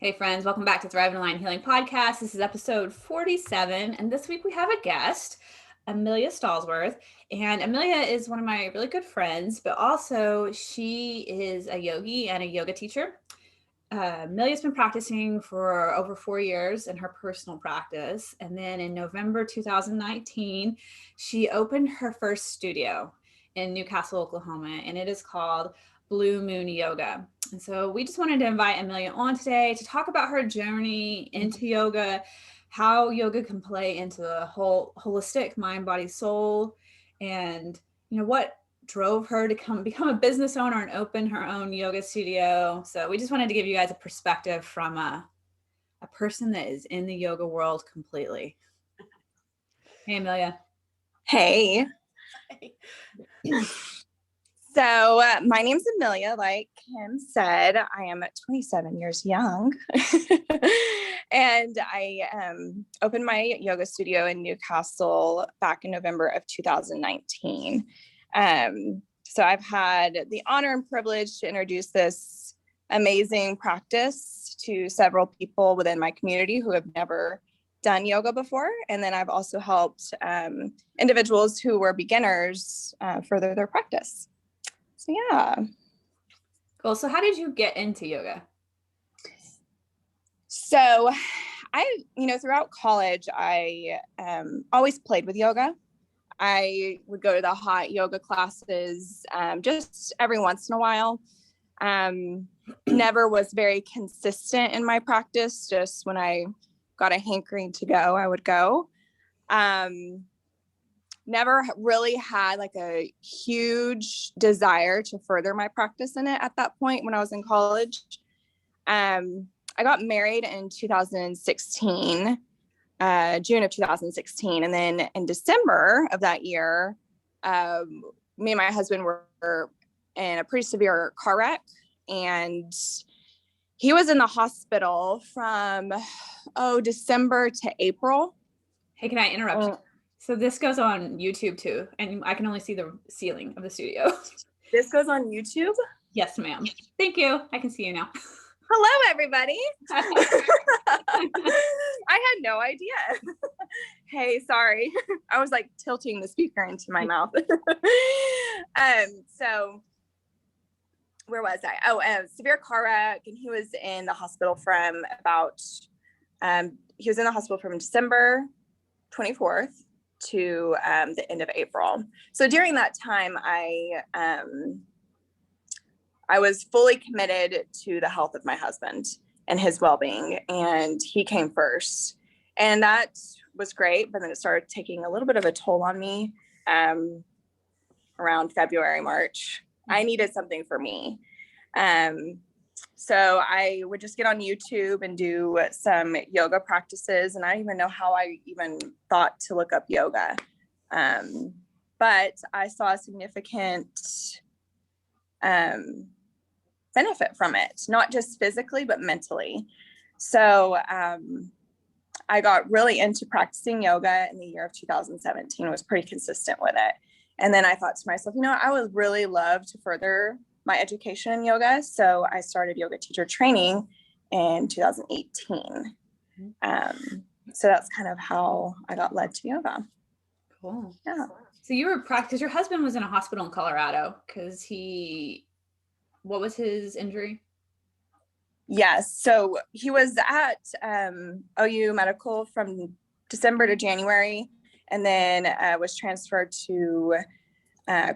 Hey friends, welcome back to Thrive in Aligned Healing Podcast. This is episode 47, and this week we have a guest, Emilia Stallsworth. And Emilia is one of my really good friends, but also she is a yogi and a yoga teacher. Emilia's been practicing for over 4 years in her personal practice. And then in November 2019, she opened her first studio in Newcastle, Oklahoma, and it is called Blue Moon Yoga. And so we just wanted to invite Emilia on today to talk about her journey into yoga, how yoga can play into the whole holistic mind, body, soul, and what drove her to become a business owner and open her own yoga studio. So we just wanted to give you guys a perspective from a person that is in the yoga world completely. Hey, Emilia. Hey. So my name's Emilia, like Kim said. I am 27 years young. And I opened my yoga studio in Newcastle back in November of 2019. So I've had the honor and privilege to introduce this amazing practice to several people within my community who have never done yoga before. And then I've also helped individuals who were beginners further their practice. So yeah. Cool. So how did you get into yoga? So throughout college, I always played with yoga. I would go to the hot yoga classes just every once in a while. Never was very consistent in my practice. Just when I got a hankering to go, I would go. Never really had like a huge desire to further my practice in it at that point when I was in college. I got married in 2016, June of 2016. And then in December of that year, me and my husband were in a pretty severe car wreck, and he was in the hospital from, December to April. Hey, can I interrupt you? So this goes on YouTube too, and I can only see the ceiling of the studio. This goes on YouTube? Yes, ma'am. Thank you. I can see you now. Hello, everybody. I had no idea. Hey, sorry. I was like tilting the speaker into my mouth. So where was I? Severe car wreck. And he was in the hospital from December 24th to the end of April. So during that time, I was fully committed to the health of my husband and his well-being, and he came first. And that was great, but then it started taking a little bit of a toll on me around February, March. I needed something for me. So I would just get on YouTube and do some yoga practices. And I don't even know how I even thought to look up yoga. But I saw a significant benefit from it, not just physically, but mentally. So I got really into practicing yoga in the year of 2017, was pretty consistent with it. And then I thought to myself, I would really love to further my education in yoga. So I started yoga teacher training in 2018. So that's kind of how I got led to yoga. Cool. Yeah. So you were practicing, your husband was in a hospital in Colorado because what was his injury? Yes. So he was at OU Medical from December to January, and then was transferred to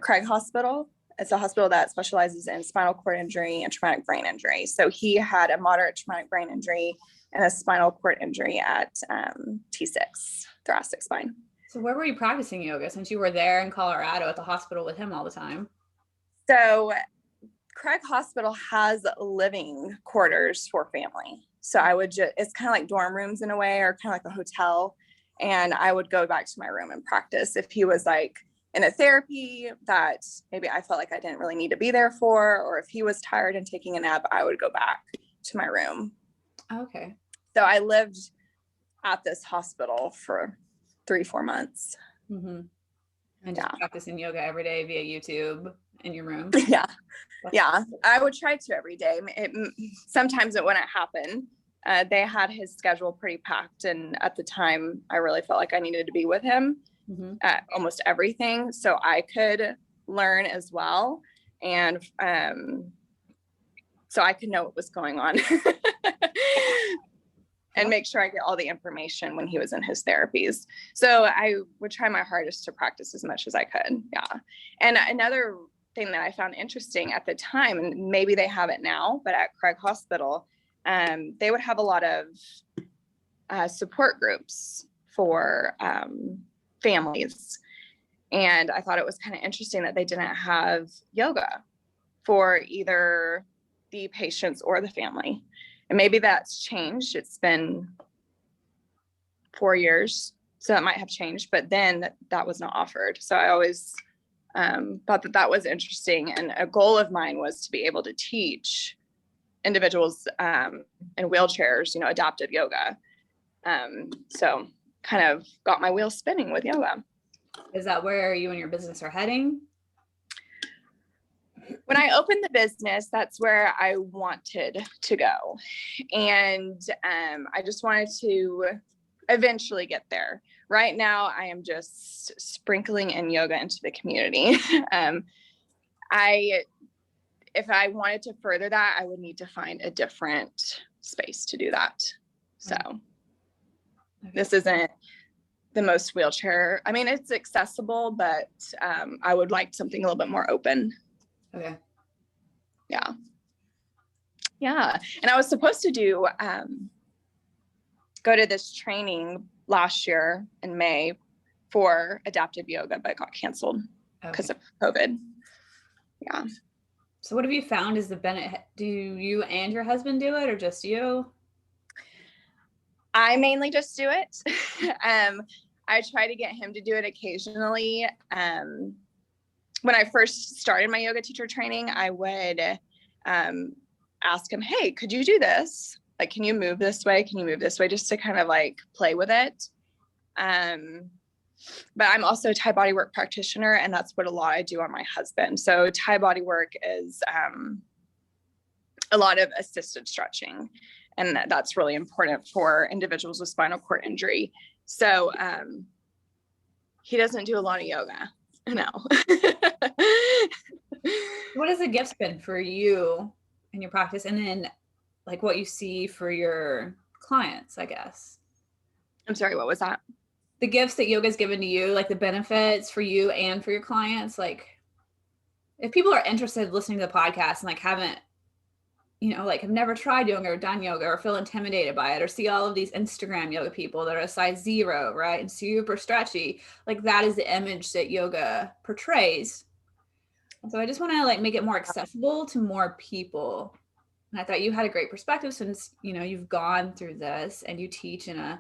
Craig Hospital. It's a hospital that specializes in spinal cord injury and traumatic brain injury. So he had a moderate traumatic brain injury and a spinal cord injury at T6, thoracic spine. So where were you practicing yoga since you were there in Colorado at the hospital with him all the time? So Craig Hospital has living quarters for family. So it's kind of like dorm rooms in a way, or kind of like a hotel. And I would go back to my room and practice. If he was like in a therapy that maybe I felt like I didn't really need to be there for, or if he was tired and taking a nap, I would go back to my room. Okay. So I lived at this hospital for 3-4 months. Mm-hmm. And just practicing yoga every day via YouTube in your room. Yeah. I would try to every day. Sometimes it wouldn't happen. They had his schedule pretty packed. And at the time, I really felt like I needed to be with him at almost everything, so I could learn as well. And so I could know what was going on and make sure I get all the information when he was in his therapies. So I would try my hardest to practice as much as I could. Yeah. And another thing that I found interesting at the time, and maybe they have it now, but at Craig Hospital, they would have a lot of support groups for families. And I thought it was kind of interesting that they didn't have yoga for either the patients or the family. And maybe that's changed. It's been 4 years, so that might have changed, but then that was not offered. So I always thought that that was interesting. And a goal of mine was to be able to teach individuals in wheelchairs, adaptive yoga. So kind of got my wheels spinning with yoga. Is that where you and your business are heading? When I opened the business, that's where I wanted to go. And I just wanted to eventually get there. Right now, I am just sprinkling in yoga into the community. If I wanted to further that, I would need to find a different space to do that. So this isn't the most wheelchair. I mean, it's accessible, but I would like something a little bit more open. Okay. Yeah. And I was supposed to go to this training last year in May for adaptive yoga, but it got canceled because of COVID. Yeah. So what have you found is the benefit? Do you and your husband do it, or just you? I mainly just do it. I try to get him to do it occasionally. When I first started my yoga teacher training, I would ask him, hey, could you do this? Like, can you move this way? Can you move this way? Just to kind of like play with it. But I'm also a Thai bodywork practitioner, and that's what a lot I do on my husband. So Thai bodywork is a lot of assisted stretching, and that's really important for individuals with spinal cord injury. So he doesn't do a lot of yoga. No. What has the gifts been for you in your practice, and then like what you see for your clients, I guess? I'm sorry, what was that? The gifts that yoga's given to you, like the benefits for you and for your clients. Like if people are interested in listening to the podcast and like haven't, like have never tried yoga or done yoga or feel intimidated by it or see all of these Instagram yoga people that are a size 0, right? And super stretchy, like that is the image that yoga portrays. And so I just want to like make it more accessible to more people. And I thought you had a great perspective since, you've gone through this and you teach and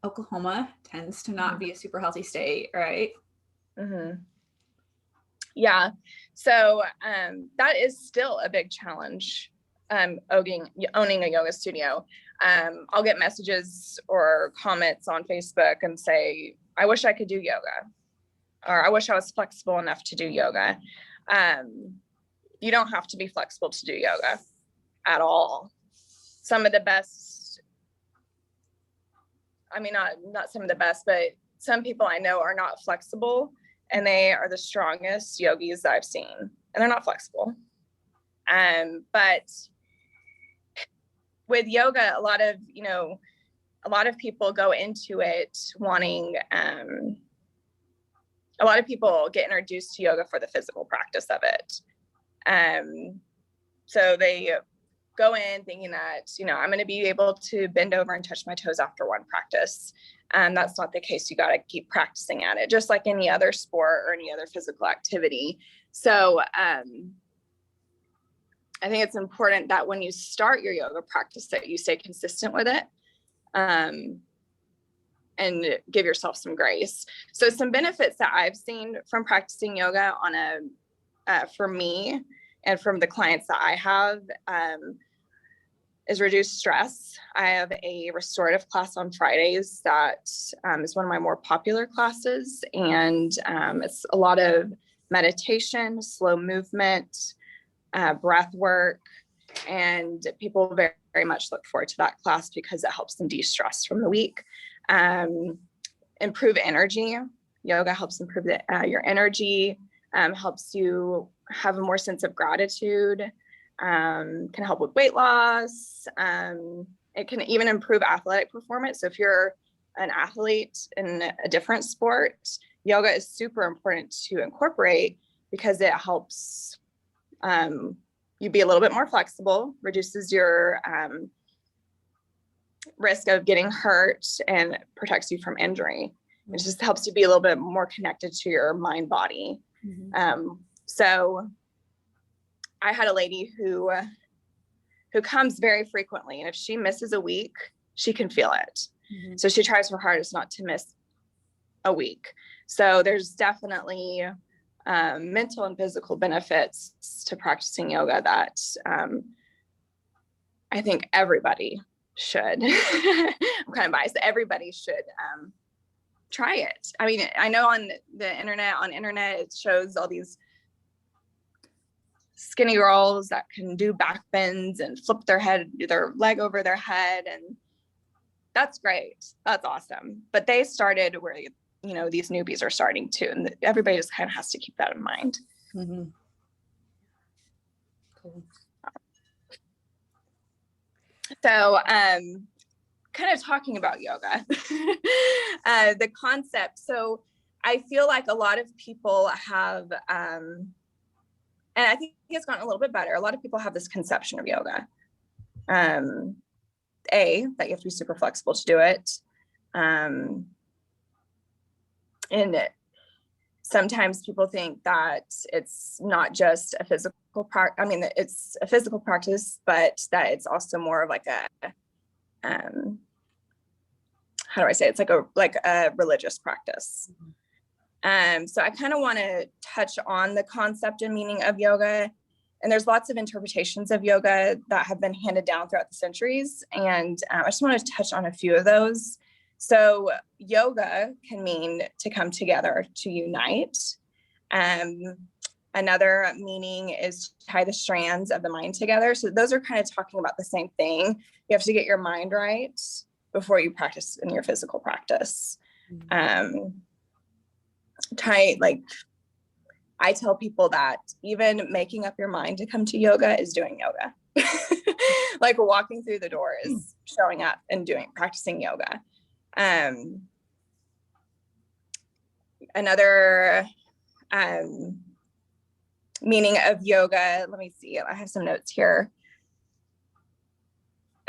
Oklahoma tends to not be a super healthy state, right? Mm-hmm. Yeah. So that is still a big challenge, owning a yoga studio. I'll get messages or comments on Facebook and say, I wish I could do yoga, or I wish I was flexible enough to do yoga. You don't have to be flexible to do yoga at all. Some of the best, I mean, not some of the best, but some people I know are not flexible, and they are the strongest yogis that I've seen, and they're not flexible. But with yoga, a lot of people go into it wanting, a lot of people get introduced to yoga for the physical practice of it. So they go in thinking that, I'm going to be able to bend over and touch my toes after one practice. And that's not the case. You got to keep practicing at it, just like any other sport or any other physical activity. So I think it's important that when you start your yoga practice that you stay consistent with it, and give yourself some grace. So some benefits that I've seen from practicing yoga for me and from the clients that I have, is reduced stress. I have a restorative class on Fridays that is one of my more popular classes. And it's a lot of meditation, slow movement, breath work. And people very, very much look forward to that class because it helps them de-stress from the week. Improve energy. Yoga helps improve your energy, helps you have a more sense of gratitude, can help with weight loss. It can even improve athletic performance. So if you're an athlete in a different sport, yoga is super important to incorporate because it helps you be a little bit more flexible, reduces your risk of getting hurt, and protects you from injury. It just helps you be a little bit more connected to your mind body. So I had a lady who comes very frequently, and if she misses a week, she can feel it. So she tries her hardest not to miss a week. So there's definitely mental and physical benefits to practicing yoga that I think everybody should. I'm kind of biased. Everybody should try it. I mean, I know on the internet, it shows all these skinny girls that can do back bends and flip their leg over their head, and that's great. That's awesome. But they started where, you know, these newbies are starting to, and everybody just kind of has to keep that in mind. Cool. So, kind of talking about yoga, the concept. So I feel like a lot of people have, and I think it's gotten a little bit better. A lot of people have this conception of yoga. That you have to be super flexible to do it. And sometimes people think that it's not just a physical it's a physical practice, but that it's also more of like a, how do I say it? It's like a religious practice. So I kind of want to touch on the concept and meaning of yoga. And there's lots of interpretations of yoga that have been handed down throughout the centuries. And I just want to touch on a few of those. So yoga can mean to come together, to unite. Another meaning is to tie the strands of the mind together. So those are kind of talking about the same thing. You have to get your mind right before you practice in your physical practice. I tell people that even making up your mind to come to yoga is doing yoga. Like walking through the door is showing up and practicing yoga. Another meaning of yoga, let me see, I have some notes here,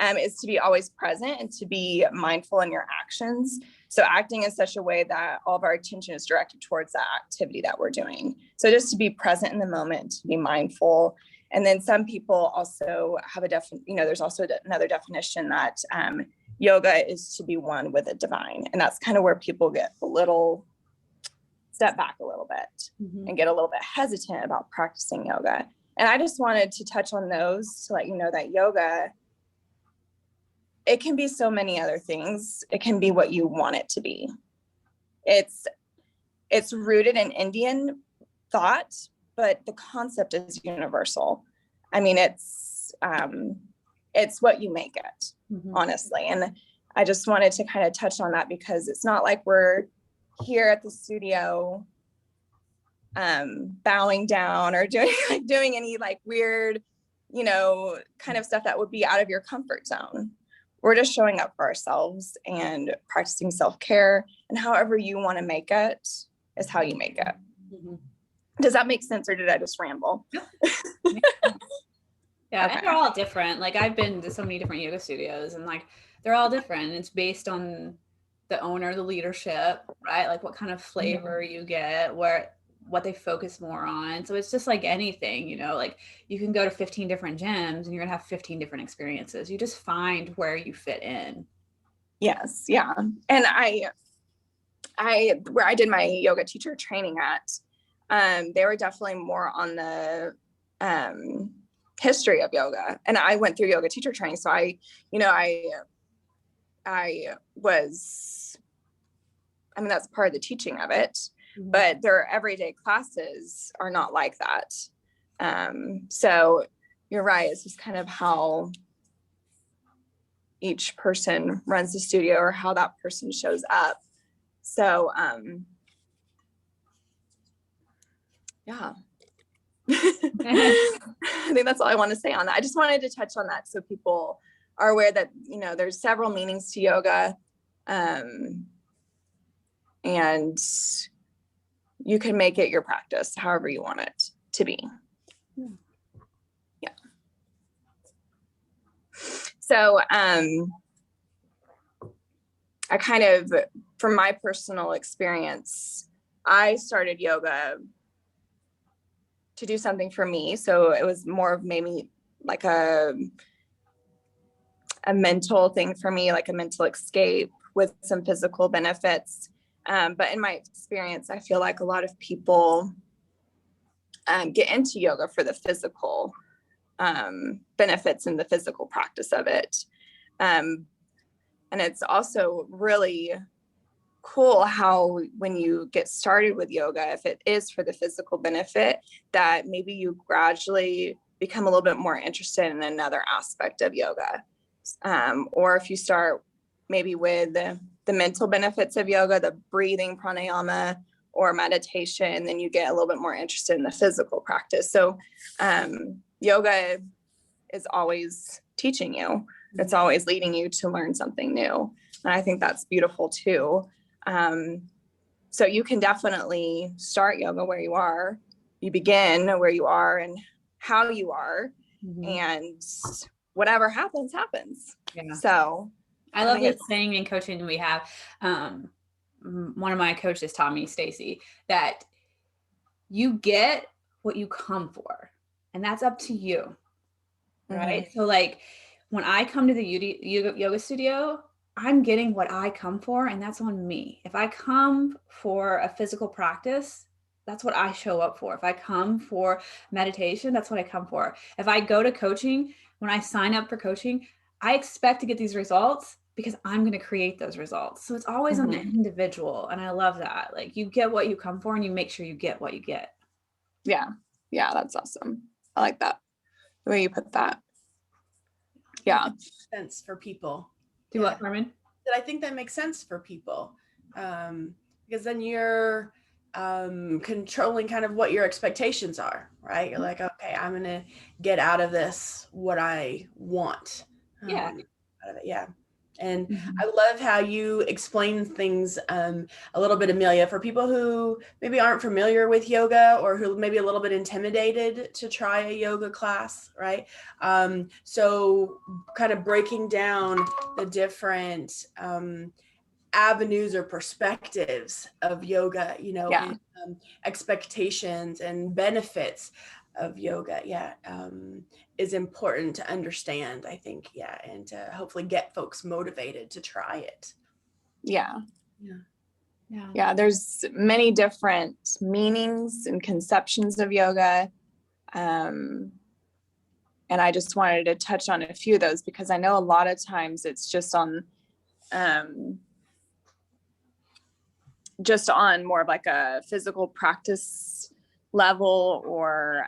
is to be always present and to be mindful in your actions. So acting in such a way that all of our attention is directed towards that activity that we're doing. So just to be present in the moment, to be mindful. And then some people also have there's also another definition that yoga is to be one with the divine. And that's kind of where people get step back a little bit and get a little bit hesitant about practicing yoga. And I just wanted to touch on those to let you know that yoga, it can be so many other things. It can be what you want it to be. It's rooted in Indian thought, but the concept is universal. I mean, it's what you make it, honestly. And I just wanted to kind of touch on that because it's not like we're here at the studio bowing down or doing any like weird, kind of stuff that would be out of your comfort zone. We're just showing up for ourselves and practicing self-care, and however you want to make it is how you make it. Does that make sense, or did I just ramble? Yeah, okay. And they're all different. Like I've been to so many different yoga studios, and like they're all different. It's based on the owner, the leadership, right? Like what kind of flavor you get, what they focus more on. So it's just like anything, like you can go to 15 different gyms and you're gonna have 15 different experiences. You just find where you fit in. Yes. Yeah. And where I did my yoga teacher training at, they were definitely more on the history of yoga. And I went through yoga teacher training. So I that's part of the teaching of it, but their everyday classes are not like that. So you're right. It's just kind of how each person runs the studio or how that person shows up. So, yeah. I think that's all I want to say on that. I just wanted to touch on that so people are aware that, you know, there's several meanings to yoga. And you can make it your practice however you want it to be. Yeah. So I kind of, from my personal experience, I started yoga to do something for me. So it was more of maybe like a mental thing for me, like a mental escape with some physical benefits. But in my experience, I feel like a lot of people get into yoga for the physical benefits and the physical practice of it. And it's also really cool how when you get started with yoga, if it is for the physical benefit, that maybe you gradually become a little bit more interested in another aspect of yoga. Or if you start maybe with the mental benefits of yoga, the breathing, pranayama, or meditation, then you get a little bit more interested in the physical practice. So yoga is always teaching you. It's always leading you to learn something new. And I think that's beautiful too. So you can definitely start yoga where you are. You begin where you are and how you are. And whatever happens, happens. Yeah. So I love this saying in coaching we have. One of my coaches taught me, Stacy, that you get what you come for, and that's up to you. Right. So like when I come to the yoga studio, I'm getting what I come for, and that's on me. If I come for a physical practice, that's what I show up for. If I come for meditation, that's what I come for. If I go to coaching, when I sign up for coaching, I expect to get these results because I'm going to create those results. So it's always on the individual. And I love that. Like you get what you come for and you make sure you get what you get. Yeah. Yeah. That's awesome. I like that. The way you put that. Yeah. Sense for people. Do what, Carmen? I think that makes sense for people. Because then you're controlling kind of what your expectations are, right? You're like, okay, I'm going to get out of this what I want. Yeah. Out of it. Yeah. And I love how you explain things a little bit, Emilia, for people who maybe aren't familiar with yoga or who may be a little bit intimidated to try a yoga class, right? So kind of breaking down the different avenues or perspectives of yoga, you know, and, expectations and benefits of yoga, is important to understand, I think, and to hopefully get folks motivated to try it. Yeah. There's many different meanings and conceptions of yoga. And I just wanted to touch on a few of those because I know a lot of times it's just on more of like a physical practice level, or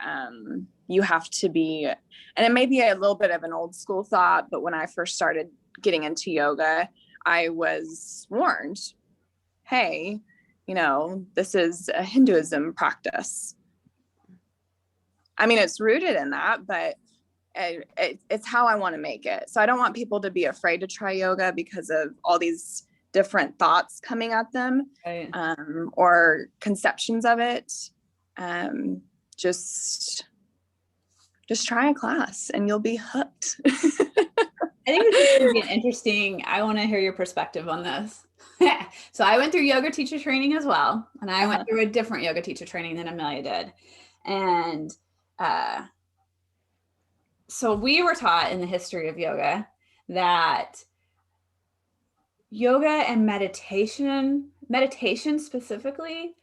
you have to be, and it may be a little bit of an old school thought, but when I first started getting into yoga, I was warned, hey, you know, this is a Hinduism practice. I mean, it's rooted in that, but it's how I want to make it. So I don't want people to be afraid to try yoga because of all these different thoughts coming at them, right. Or conceptions of it. Just try a class and you'll be hooked. I think this is going to be an interesting, I want to hear your perspective on this. So I went through yoga teacher training as well. And I went through a different yoga teacher training than Emilia did. And so we were taught in the history of yoga that yoga and meditation specifically,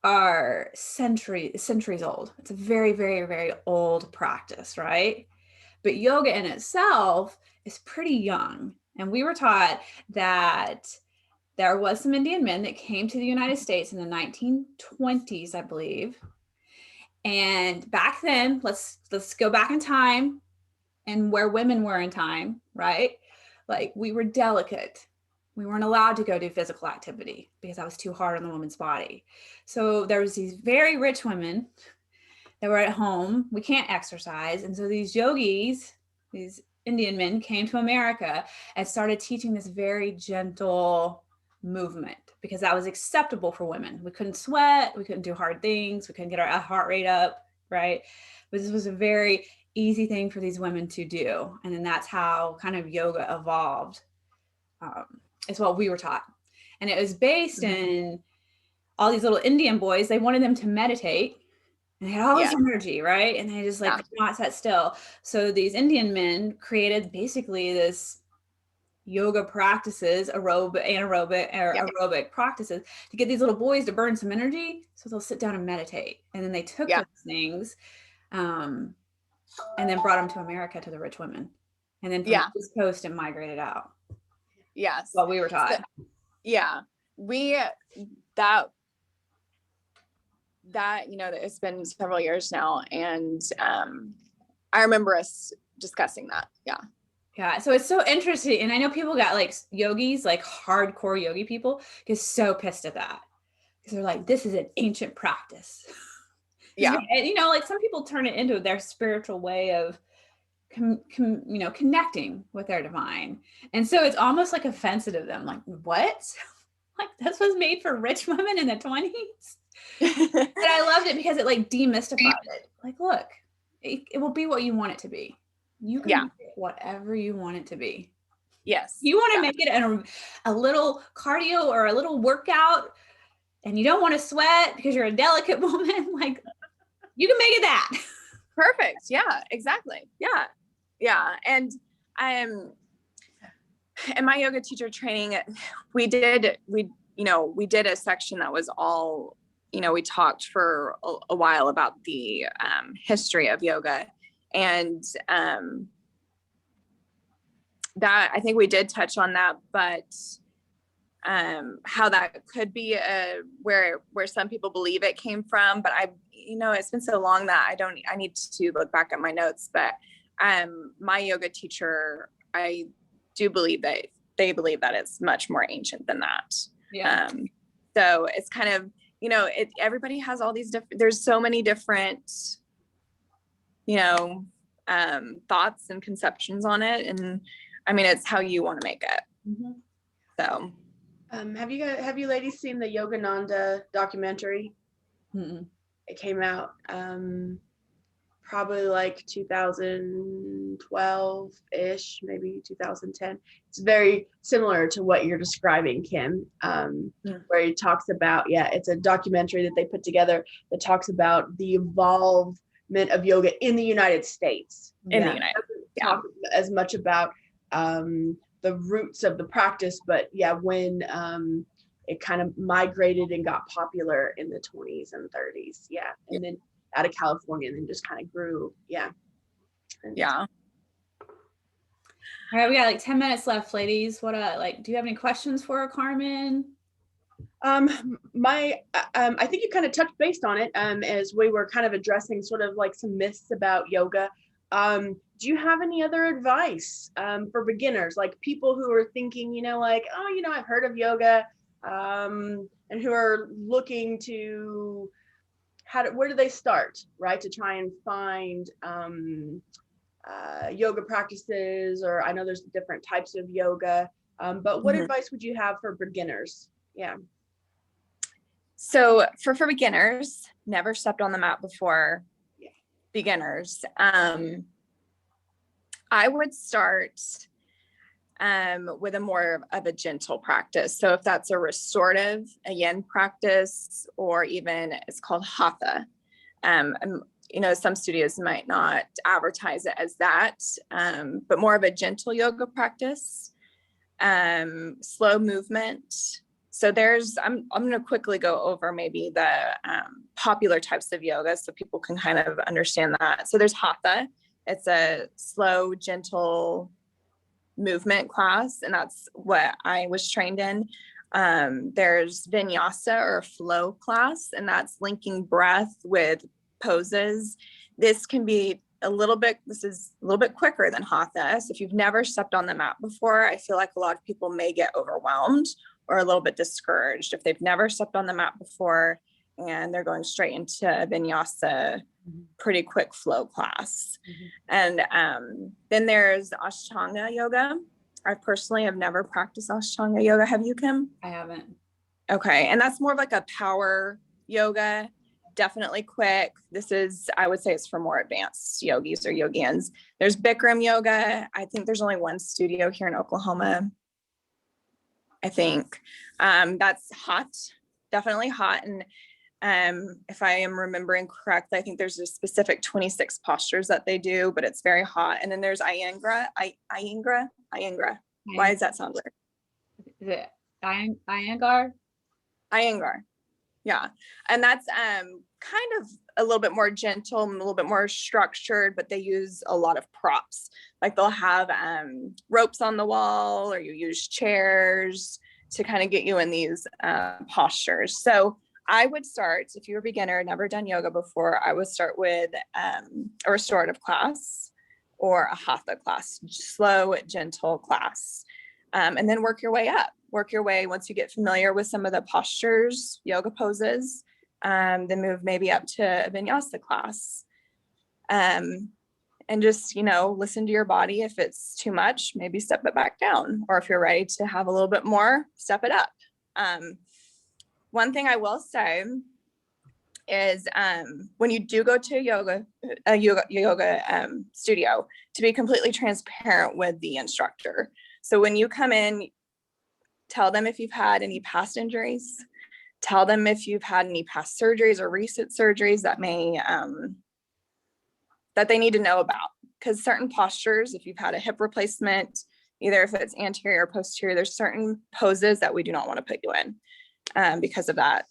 are centuries old. It's a very, very, very old practice, right? But yoga in itself is pretty young. And we were taught that there was some Indian men that came to the United States in the 1920s, I believe. And back then, let's go back in time. and where women were in time, right? Like we were delicate. We weren't allowed to go do physical activity because that was too hard on the woman's body. So there was these very rich women that were at home. We can't exercise. And so these yogis, these Indian men came to America and started teaching this very gentle movement because that was acceptable for women. We couldn't sweat, we couldn't do hard things, we couldn't get our heart rate up, right? But this was a very easy thing for these women to do. And then that's how kind of yoga evolved. It's what we were taught. And it was based in all these little Indian boys. They wanted them to meditate. And they had all this energy, right? And they just like could not sit still. So these Indian men created basically this yoga practices, aerobic practices to get these little boys to burn some energy so they'll sit down and meditate. And then they took those things and then brought them to America to the rich women. And then from the East Coast and migrated out. Yes. What we were taught. So, that it's been several years now, and I remember us discussing that. So it's so interesting, and I know people got like yogis, like hardcore yogi people, get so pissed at that because they're like, this is an ancient practice. And, like some people turn it into their spiritual way of connecting with their divine, and so it's almost like offensive to them, like, what? Like this was made for rich women in the 20s. And I loved it because it like demystified it. Like, look, it will be what you want it to be. You can make it whatever you want it to be. Yes. You want to make it a little cardio or a little workout, and you don't want to sweat because you're a delicate woman. Like, you can make it that. Perfect. Yeah, exactly. Yeah. And in my yoga teacher training, we did a section that was all, we talked for a while about the history of yoga, and that I think we did touch on that, but how that could be where some people believe it came from, but it's been so long that I need to look back at my notes, but my yoga teacher, I do believe that they believe that it's much more ancient than that. So it's kind of, everybody has all these different, there's so many different, thoughts and conceptions on it. And I mean, it's how you want to make it. Mm-hmm. So, have you ladies seen the Yogananda documentary? Mm-mm. It came out, probably like 2012-ish, maybe 2010. It's very similar to what you're describing, Kim, where he talks about, it's a documentary that they put together that talks about the evolvement of yoga in the United States. In the United States. Talk as much about the roots of the practice, but when it kind of migrated and got popular in the 20s and 30s. And then out of California, and then just kind of grew. All right, we got like 10 minutes left, ladies. What do you have any questions for Carmen? I think you kind of touched base on it as we were kind of addressing sort of like some myths about yoga. Do you have any other advice for beginners, like people who are thinking, I've heard of yoga, and who are looking to where do they start, right, to try and find yoga practices, or I know there's different types of yoga, but what advice would you have for beginners? So for beginners, never stepped on the mat before, beginners, I would start with a more of a gentle practice. So if that's a restorative, a yin practice, or even it's called hatha. Some studios might not advertise it as that, but more of a gentle yoga practice, slow movement. So I'm going to quickly go over maybe the popular types of yoga so people can kind of understand that. So there's hatha. It's a slow, gentle movement class, and that's what I was trained in. There's vinyasa, or flow class, and that's linking breath with poses. This can be this is a little bit quicker than Hatha. So if you've never stepped on the mat before, I feel like a lot of people may get overwhelmed or a little bit discouraged if they've never stepped on the mat before and they're going straight into vinyasa, pretty quick flow class. And then there's Ashtanga yoga. I personally have never practiced Ashtanga yoga. Have you, Kim? I haven't. Okay. And that's more of like a power yoga, definitely quick. This is, I would say it's for more advanced yogis or yogians. There's Bikram yoga. I think there's only one studio here in Oklahoma, I think. That's hot, definitely hot. And if I am remembering correctly, I think there's a specific 26 postures that they do, but it's very hot. And then there's Iyengar. Why does that sound weird? Is it Iyengar? Iyengar. Yeah. And that's kind of a little bit more gentle, a little bit more structured, but they use a lot of props. Like they'll have ropes on the wall, or you use chairs to kind of get you in these postures. So I would start, if you're a beginner, never done yoga before, I would start with a restorative class or a hatha class, slow, gentle class. And then work your way up. Work your way once you get familiar with some of the postures, yoga poses, then move maybe up to a vinyasa class. And just, listen to your body. If it's too much, maybe step it back down. Or if you're ready to have a little bit more, step it up. One thing I will say is when you do go to a yoga studio, to be completely transparent with the instructor. So when you come in, tell them if you've had any past injuries, tell them if you've had any past surgeries or recent surgeries that may, that they need to know about. Because certain postures, if you've had a hip replacement, either if it's anterior or posterior, there's certain poses that we do not want to put you in because of that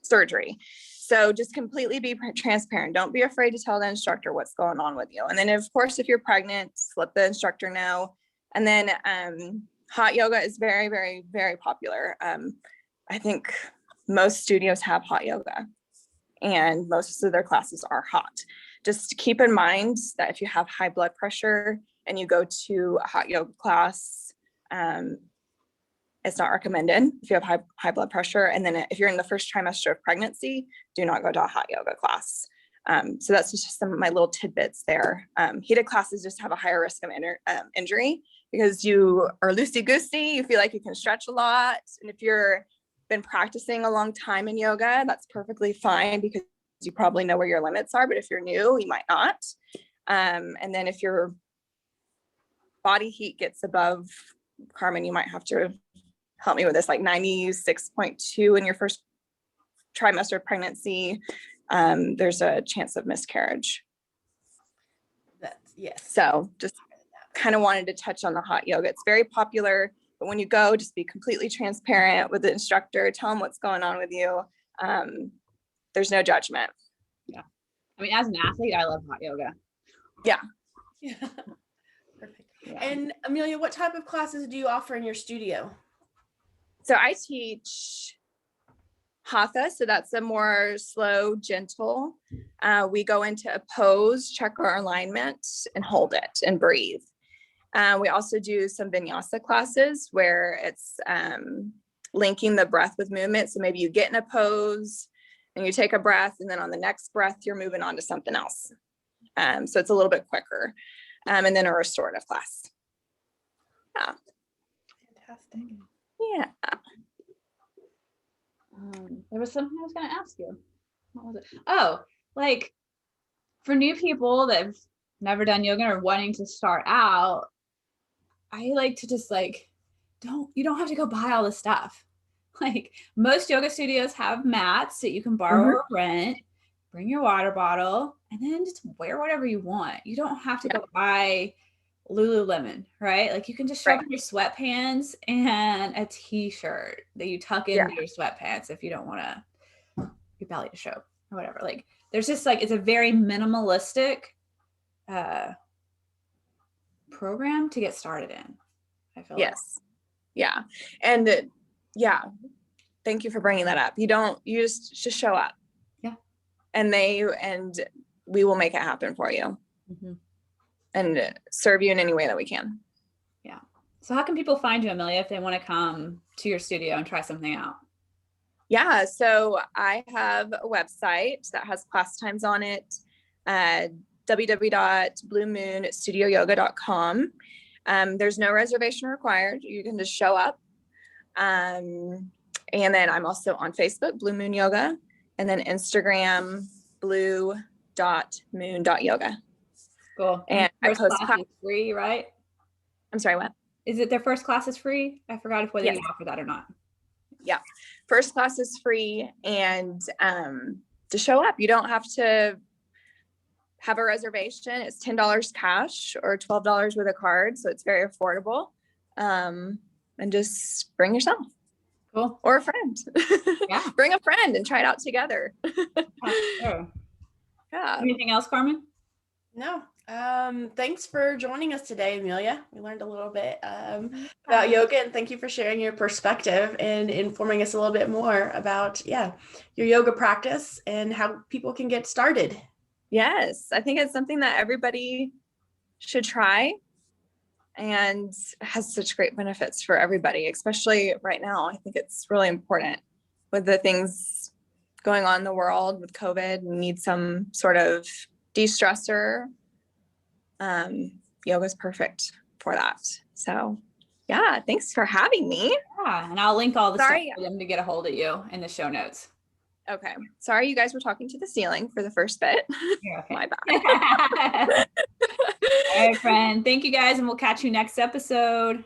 surgery. So just completely be transparent. Don't be afraid to tell the instructor what's going on with you. And then of course, if you're pregnant, let the instructor know. And then hot yoga is very, very, very popular. I think most studios have hot yoga and most of their classes are hot. Just keep in mind that if you have high blood pressure and you go to a hot yoga class, it's not recommended if you have high blood pressure. And then if you're in the first trimester of pregnancy, do not go to a hot yoga class. So that's just some of my little tidbits there. Heated classes just have a higher risk of injury because you are loosey-goosey, you feel like you can stretch a lot. And if you're been practicing a long time in yoga, that's perfectly fine because you probably know where your limits are, but if you're new, you might not. And then if your body heat gets above, Carmen, you might have to help me with this, like 96.2 in your first trimester of pregnancy, there's a chance of miscarriage. Yes. So just kind of wanted to touch on the hot yoga. It's very popular, but when you go, just be completely transparent with the instructor, tell them what's going on with you. There's no judgment. Yeah. I mean, as an athlete, I love hot yoga. Yeah. Yeah. Perfect. Yeah. And Emilia, what type of classes do you offer in your studio? So I teach hatha, so that's a more slow, gentle. We go into a pose, check our alignment, and hold it and breathe. We also do some vinyasa classes where it's linking the breath with movement. So maybe you get in a pose and you take a breath, and then on the next breath, you're moving on to something else. So it's a little bit quicker. And then a restorative class. Yeah. Fantastic. Yeah. There was something I was going to ask you. What was it? Oh, like for new people that have never done yoga or wanting to start out, I like to just you don't have to go buy all the stuff. Like most yoga studios have mats that you can borrow or rent, bring your water bottle, and then just wear whatever you want. You don't have to go buy Lululemon, right? Like you can just show up in your sweatpants and a t-shirt that you tuck into your sweatpants if you don't want your belly to show or whatever. Like there's just it's a very minimalistic program to get started in. I feel Yeah. And thank you for bringing that up. You just show up. Yeah. and we will make it happen for you Mm-hmm. and serve you in any way that we can. Yeah. So how can people find you, Emilia, if they want to come to your studio and try something out? Yeah, so I have a website that has class times on it, www.bluemoonstudioyoga.com. There's no reservation required. You can just show up. And then I'm also on Facebook, Blue Moon Yoga, and then Instagram, blue.moon.yoga. Cool. And I first post class is free, right? I'm sorry, what? Is it their first class is free? I forgot whether Yes. you offer that or not. Yeah. First class is free, and to show up, you don't have to have a reservation. It's $10 cash or $12 with a card. So it's very affordable. And just bring yourself. Cool. Or a friend. Yeah. Bring a friend and try it out together. Sure. Yeah. Anything else, Carmen? No. Thanks for joining us today, Emilia. We learned a little bit about yoga, and thank you for sharing your perspective and informing us a little bit more about, your yoga practice and how people can get started. Yes, I think it's something that everybody should try, and has such great benefits for everybody, especially right now. I think it's really important with the things going on in the world with COVID. We need some sort of de-stressor. Yoga is perfect for that. So yeah, thanks for having me. Yeah, and I'll link all the stuff Sorry. for them to get a hold of you in the show notes. Okay. Sorry you guys were talking to the ceiling for the first bit. Yeah, okay. My bad. All right, friend. Thank you guys, and we'll catch you next episode.